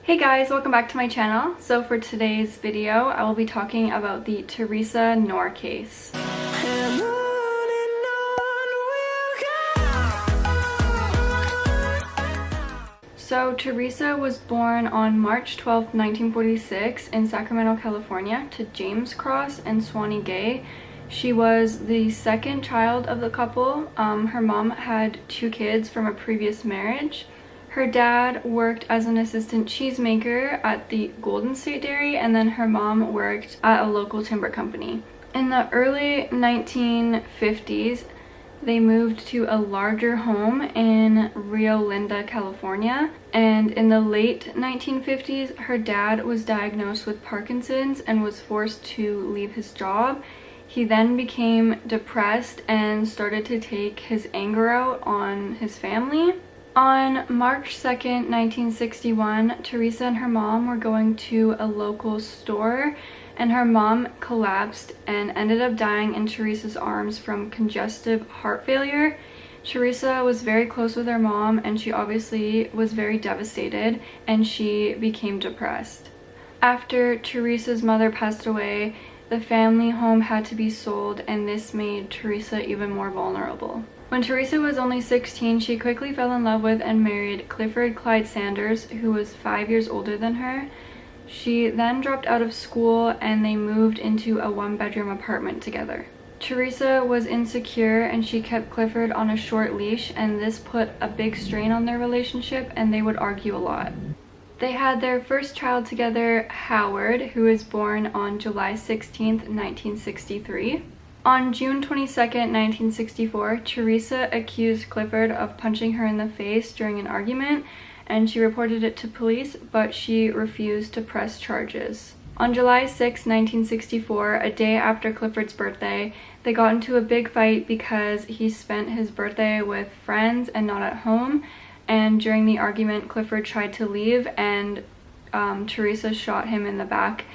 Hey guys, welcome back to my channel. So for today's video, I will be talking about the Theresa Knorr case. So Theresa was born on March 12, 1946 in Sacramento, California to James Cross and Swanee Gay. She was the second child of the couple. Her mom had 2 kids from a previous marriage. Her dad worked as an assistant cheesemaker at the Golden State Dairy, and then her mom worked at a local timber company. In the early 1950s, they moved to a larger home in Rio Linda, California, and in the late 1950s, her dad was diagnosed with Parkinson's and was forced to leave his job. He then became depressed and started to take his anger out on his family. On March 2nd, 1961, Theresa and her mom were going to a local store, and her mom collapsed and ended up dying in Theresa's arms from congestive heart failure. Theresa was very close with her mom, and she obviously was very devastated, and she became depressed. After Theresa's mother passed away, the family home had to be sold, and this made Theresa even more vulnerable. When Theresa was only 16, she quickly fell in love with and married Clifford Sanders, who was 5 years older than her. She then dropped out of school and they moved into a 1-bedroom apartment together. Theresa was insecure and she kept Clifford on a short leash, and this put a big strain on their relationship, and they would argue a lot. They had their first child together, Howard, who was born on July 16th, 1963. On June 22, 1964, Theresa accused Clifford of punching her in the face during an argument, and she reported it to police, but she refused to press charges. On July 6, 1964, a day after Clifford's birthday, they got into a big fight because he spent his birthday with friends and not at home, and during the argument, Clifford tried to leave, and Theresa shot him in the back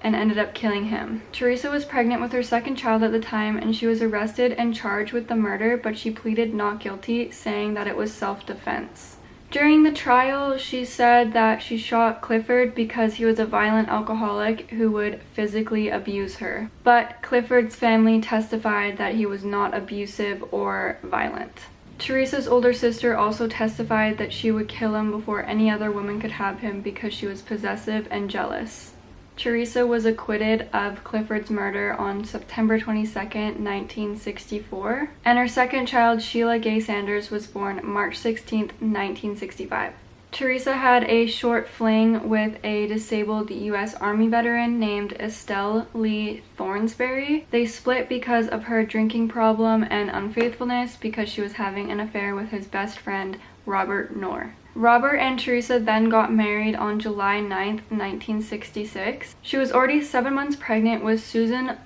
and ended up killing him. Theresa was pregnant with her second child at the time, and she was arrested and charged with the murder, but she pleaded not guilty, saying that it was self-defense. During the trial, she said that she shot Clifford because he was a violent alcoholic who would physically abuse her. But Clifford's family testified that he was not abusive or violent. Theresa's older sister also testified that she would kill him before any other woman could have him because she was possessive and jealous. Theresa was acquitted of Clifford's murder on September 22, 1964, and her second child, Sheila Sanders, was born March 16, 1965. Theresa had a short fling with a disabled U.S. Army veteran named Estelle Lee Thornsberry. They split because of her drinking problem and unfaithfulness because she was having an affair with his best friend, Robert Noir. Robert and Theresa then got married on July 9, 1966. She was already 7 months pregnant with Susan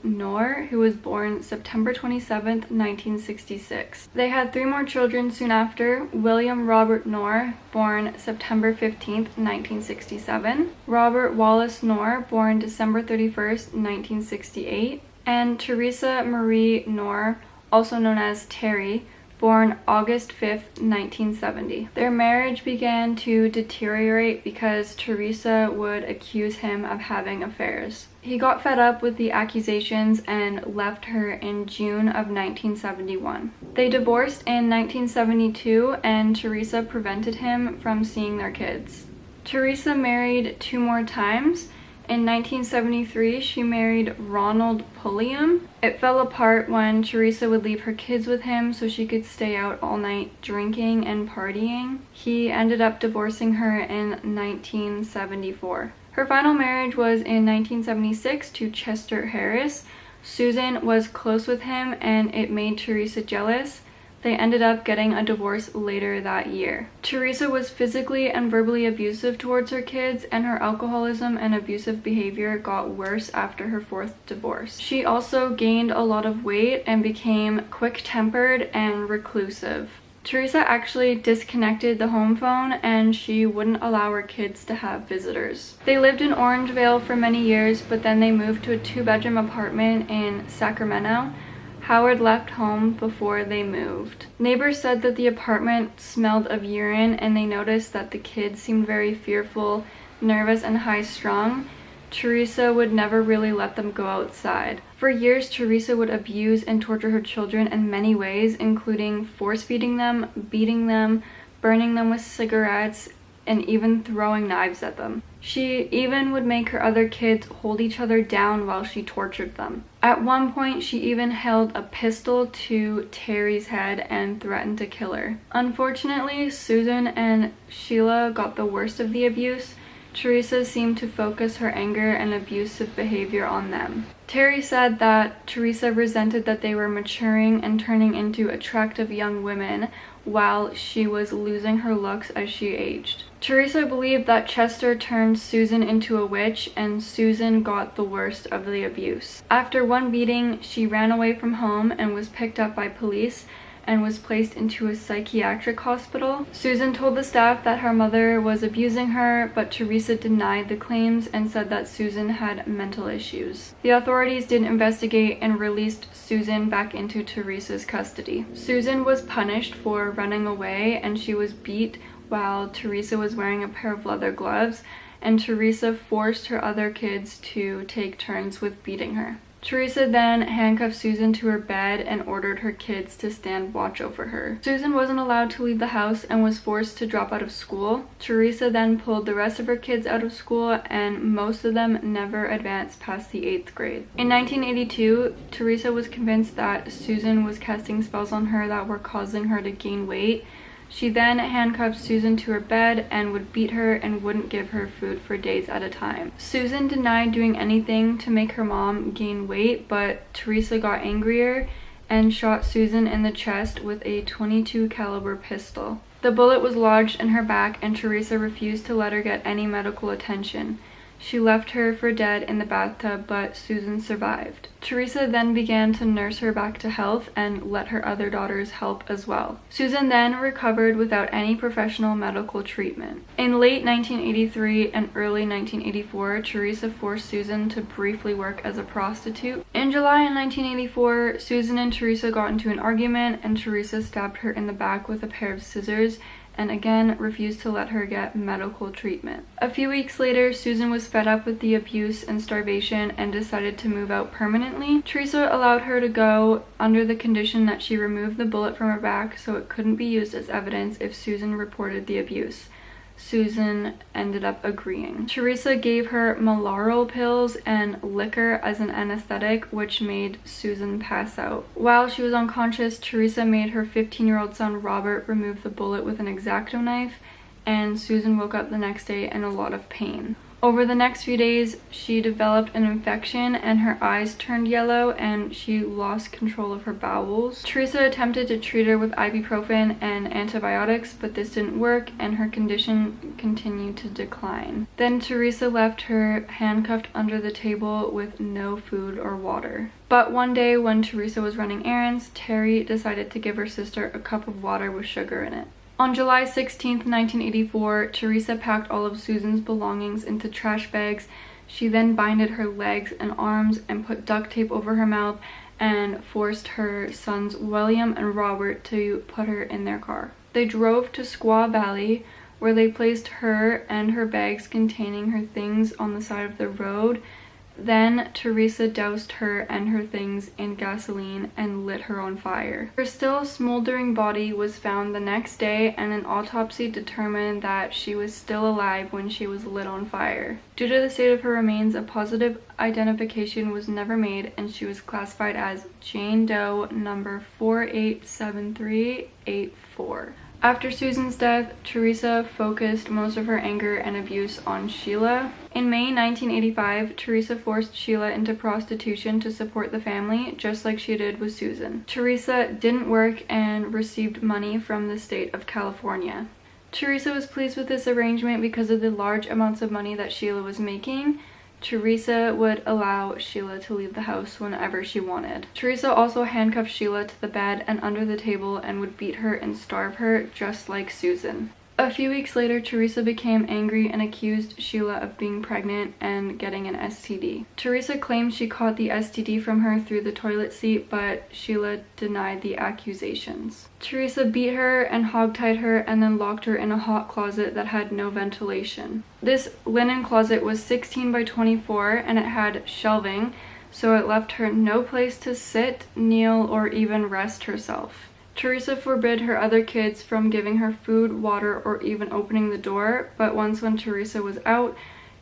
Noir, who was born September 27, 1966. They had 3 more children soon after: William Robert Noir, born September 15, 1967, Robert Wallace Noir, born December 31, 1968, and Theresa Marie Noir, also known as Terry, born August 5, 1970. Their marriage began to deteriorate because Theresa would accuse him of having affairs. He got fed up with the accusations and left her in June of 1971. They divorced in 1972, and Theresa prevented him from seeing their kids. Theresa married 2 more times. In 1973, she married Ronald Pulliam. It fell apart when Theresa would leave her kids with him so she could stay out all night drinking and partying. He ended up divorcing her in 1974. Her final marriage was in 1976 to Chester Harris. Susan was close with him, and it made Theresa jealous. They ended up getting a divorce later that year. Theresa was physically and verbally abusive towards her kids, and her alcoholism and abusive behavior got worse after her 4th divorce. She also gained a lot of weight and became quick-tempered and reclusive. Theresa actually disconnected the home phone, and she wouldn't allow her kids to have visitors. They lived in Orangevale for many years, but then they moved to a 2-bedroom apartment in Sacramento. Howard left home before they moved. Neighbors said that the apartment smelled of urine, and they noticed that the kids seemed very fearful, nervous, and high-strung. Theresa would never really let them go outside. For years, Theresa would abuse and torture her children in many ways, including force-feeding them, beating them, burning them with cigarettes, and even throwing knives at them. She even would make her other kids hold each other down while she tortured them. At one point, she even held a pistol to Terry's head and threatened to kill her. Unfortunately, Susan and Sheila got the worst of the abuse. Theresa seemed to focus her anger and abusive behavior on them. Terry said that Theresa resented that they were maturing and turning into attractive young women while she was losing her looks as she aged. Theresa believed that Chester turned Susan into a witch, and Susan got the worst of the abuse. After one beating, she ran away from home and was picked up by police and was placed into a psychiatric hospital. Susan told the staff that her mother was abusing her, but Theresa denied the claims and said that Susan had mental issues. The authorities did investigate and released Susan back into Theresa's custody. Susan was punished for running away, and she was beat while Theresa was wearing a pair of leather gloves, and Theresa forced her other kids to take turns with beating her. Theresa then handcuffed Susan to her bed and ordered her kids to stand watch over her. Susan wasn't allowed to leave the house and was forced to drop out of school. Theresa then pulled the rest of her kids out of school, and most of them never advanced past the 8th grade. In 1982, Theresa was convinced that Susan was casting spells on her that were causing her to gain weight. She then handcuffed Susan to her bed and would beat her and wouldn't give her food for days at a time. Susan denied doing anything to make her mom gain weight, but Theresa got angrier and shot Susan in the chest with a .22 caliber pistol. The bullet was lodged in her back, and Theresa refused to let her get any medical attention. She left her for dead in the bathtub, but Susan survived. Theresa then began to nurse her back to health and let her other daughters help as well. Susan then recovered without any professional medical treatment. In late 1983 and early 1984, Theresa forced Susan to briefly work as a prostitute. In July of 1984, Susan and Theresa got into an argument, and Theresa stabbed her in the back with a pair of scissors and again refused to let her get medical treatment. A few weeks later, Susan was fed up with the abuse and starvation and decided to move out permanently. Theresa allowed her to go under the condition that she removed the bullet from her back so it couldn't be used as evidence if Susan reported the abuse. Susan ended up agreeing. Theresa gave her malarial pills and liquor as an anesthetic, which made Susan pass out. While she was unconscious, Theresa made her 15-year-old son Robert remove the bullet with an X-Acto knife, and Susan woke up the next day in a lot of pain. Over the next few days, she developed an infection and her eyes turned yellow, and she lost control of her bowels. Theresa attempted to treat her with ibuprofen and antibiotics, but this didn't work and her condition continued to decline. Then Theresa left her handcuffed under the table with no food or water. But one day when Theresa was running errands, Terry decided to give her sister a cup of water with sugar in it. On July 16, 1984, Theresa packed all of Susan's belongings into trash bags. She then binded her legs and arms and put duct tape over her mouth and forced her sons William and Robert to put her in their car. They drove to Squaw Valley, where they placed her and her bags containing her things on the side of the road. Then Theresa doused her and her things in gasoline and lit her on fire. Her still smoldering body was found the next day, and an autopsy determined that she was still alive when she was lit on fire. Due to the state of her remains, a positive identification was never made, and she was classified as Jane Doe number 487384. After Susan's death, Theresa focused most of her anger and abuse on Sheila. In May 1985, Theresa forced Sheila into prostitution to support the family, just like she did with Susan. Theresa didn't work and received money from the state of California. Theresa was pleased with this arrangement because of the large amounts of money that Sheila was making. Theresa would allow Sheila to leave the house whenever she wanted. Theresa also handcuffed Sheila to the bed and under the table and would beat her and starve her, just like Susan. A few weeks later, Theresa became angry and accused Sheila of being pregnant and getting an STD. Theresa claimed she caught the STD from her through the toilet seat, but Sheila denied the accusations. Theresa beat her and hogtied her and then locked her in a hot closet that had no ventilation. This linen closet was 16 by 24 and it had shelving, so it left her no place to sit, kneel, or even rest herself. Theresa forbid her other kids from giving her food, water, or even opening the door, but once when Theresa was out,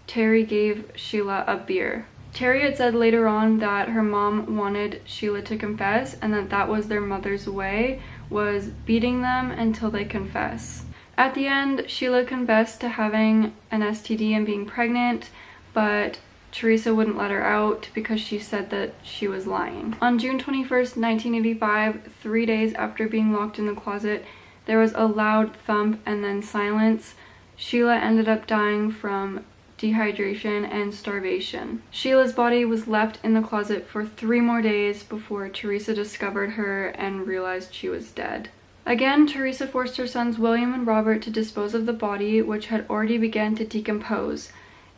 Terry gave Sheila a beer. Terry had said later on that her mom wanted Sheila to confess and that was their mother's way, was beating them until they confess. At the end, Sheila confessed to having an STD and being pregnant, but Theresa wouldn't let her out because she said that she was lying. On June 21st, 1985, 3 days after being locked in the closet, there was a loud thump and then silence. Sheila ended up dying from dehydration and starvation. Sheila's body was left in the closet for 3 more days before Theresa discovered her and realized she was dead. Again, Theresa forced her sons William and Robert to dispose of the body, which had already begun to decompose.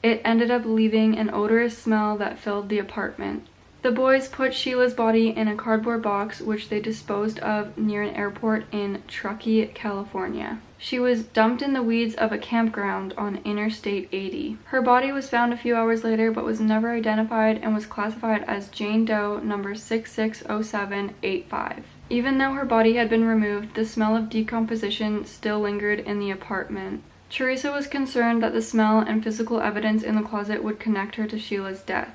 It ended up leaving an odorous smell that filled the apartment. The boys put Sheila's body in a cardboard box, which they disposed of near an airport in Truckee, California. She was dumped in the weeds of a campground on Interstate 80. Her body was found a few hours later but was never identified and was classified as Jane Doe number 660785. Even though her body had been removed, the smell of decomposition still lingered in the apartment. Theresa was concerned that the smell and physical evidence in the closet would connect her to Sheila's death.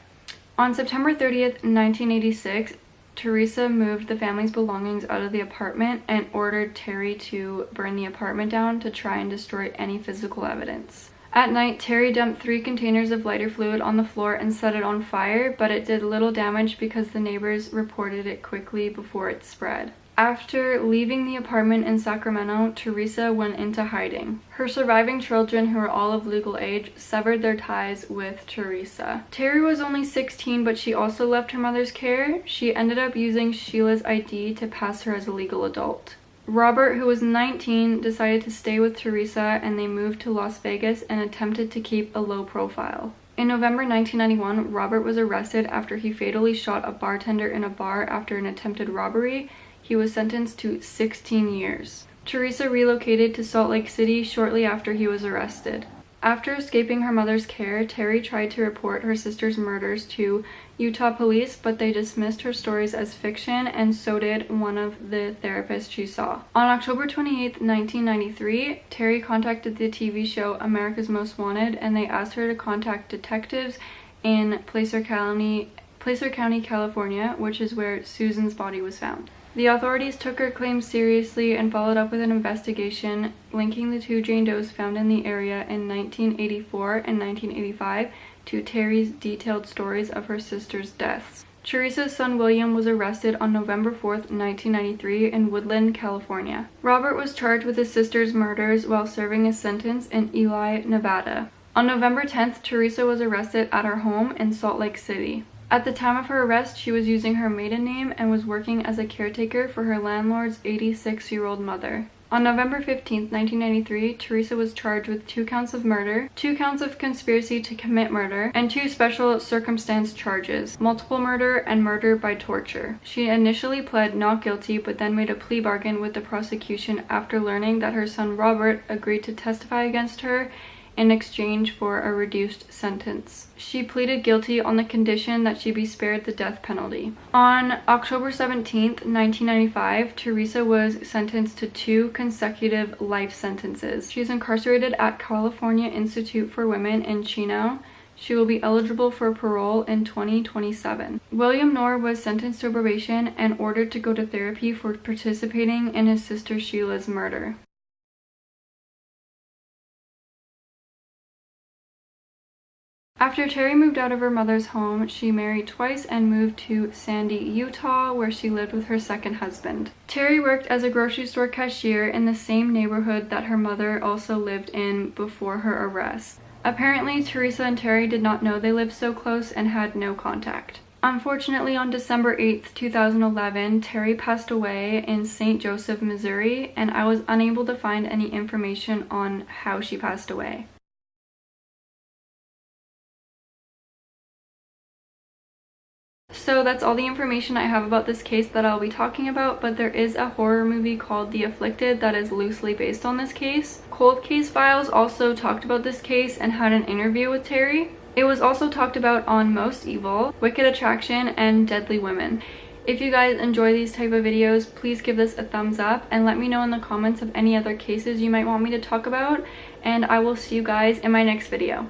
On September 30th, 1986, Theresa moved the family's belongings out of the apartment and ordered Terry to burn the apartment down to try and destroy any physical evidence. At night, Terry dumped 3 containers of lighter fluid on the floor and set it on fire, but it did little damage because the neighbors reported it quickly before it spread. After leaving the apartment in Sacramento, Theresa went into hiding. Her surviving children, who were all of legal age, severed their ties with Theresa. Terry was only 16, but she also left her mother's care. She ended up using Sheila's ID to pass her as a legal adult. Robert, who was 19, decided to stay with Theresa, and they moved to Las Vegas and attempted to keep a low profile. In November 1991, Robert was arrested after he fatally shot a bartender in a bar after an attempted robbery. He was sentenced to 16 years. Theresa relocated to Salt Lake City shortly after he was arrested. After escaping her mother's care, Terry tried to report her sister's murders to Utah police, but they dismissed her stories as fiction, and so did one of the therapists she saw. On October 28, 1993, Terry contacted the TV show America's Most Wanted, and they asked her to contact detectives in Placer County, California, which is where Susan's body was found. The authorities took her claims seriously and followed up with an investigation linking the 2 Jane Does found in the area in 1984 and 1985 to Terry's detailed stories of her sister's deaths. Theresa's son William was arrested on November 4th, 1993 in Woodland, California. Robert was charged with his sister's murders while serving a sentence in Ely, Nevada. On November 10th, Theresa was arrested at her home in Salt Lake City. At the time of her arrest, she was using her maiden name and was working as a caretaker for her landlord's 86-year-old mother. On November 15, 1993, Theresa was charged with 2 counts of murder, 2 counts of conspiracy to commit murder, and 2 special circumstance charges, multiple murder and murder by torture. She initially pled not guilty, but then made a plea bargain with the prosecution after learning that her son Robert agreed to testify against her in exchange for a reduced sentence. She pleaded guilty on the condition that she be spared the death penalty. On October 17, 1995, Theresa was sentenced to 2 consecutive life sentences. She is incarcerated at California Institute for Women in Chino. She will be eligible for parole in 2027. William Noir was sentenced to probation and ordered to go to therapy for participating in his sister Sheila's murder. After Terry moved out of her mother's home, she married twice and moved to Sandy, Utah, where she lived with her second husband. Terry worked as a grocery store cashier in the same neighborhood that her mother also lived in before her arrest. Apparently, Theresa and Terry did not know they lived so close and had no contact. Unfortunately, on December 8th, 2011, Terry passed away in St. Joseph, Missouri, and I was unable to find any information on how she passed away. So that's all the information I have about this case that I'll be talking about, but there is a horror movie called The Afflicted that is loosely based on this case. Cold Case Files also talked about this case and had an interview with Terry. It was also talked about on Most Evil, Wicked Attraction, and Deadly Women. If you guys enjoy these type of videos, please give this a thumbs up and let me know in the comments of any other cases you might want me to talk about, and I will see you guys in my next video.